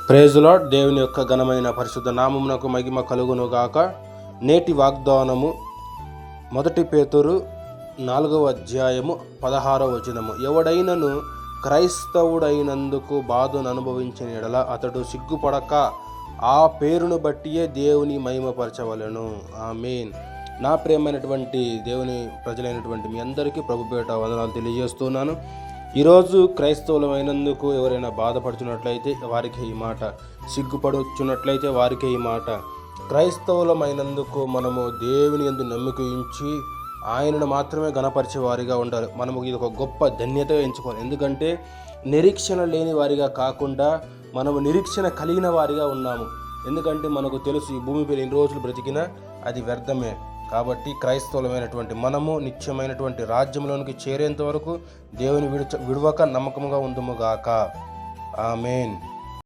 Praise lord. దేవుని యొక్క ఘనమైన పరిశుద్ధ నామమునకు మహిమ కలుగును గాక. నేటి వాగ్దానము 1 పేతురు 4వ అధ్యాయము 16వ వచనము. ఎవడైనను క్రైస్తవుడైనందుకు బాధను అనుభవించిన యెడల అతడు సిగ్గుపడక ఆ పేరును బట్టియే దేవుని మహిమపరచవలెను. ఆమేన్. నా ప్రియమైనటువంటి దేవుని ప్రజలైనటువంటి మీ అందరికీ ప్రభుపేట వందనాలు తెలియజేస్తున్నాను. ఈరోజు క్రైస్తవులమైనందుకు ఎవరైనా బాధపడుతున్నట్లయితే వారికి ఈ మాట, సిగ్గుపడుచున్నట్లయితే వారికి ఈ మాట. క్రైస్తవులమైనందుకు మనము దేవుని యందు నమ్మిక ఉంచి ఆయనను మాత్రమే గణపరిచే వారిగా ఉండాలి. మనము ఇది ఒక గొప్ప ధన్యత ఎంచుకోవాలి. ఎందుకంటే నిరీక్షణ లేని వారిగా కాకుండా మనము నిరీక్షణ కలిగిన వారిగా ఉన్నాము. ఎందుకంటే మనకు తెలుసు ఈ భూమిపై ఎన్ని రోజులు బ్రతికినా అది వ్యర్థమే. కాబట్టి క్రైస్తవులమైనటువంటి మనము నిత్యమైనటువంటి రాజ్యంలోనికి చేరేంత వరకు దేవుని విడవక నమ్మకంగా ఉందుముగాక. ఆమేన్.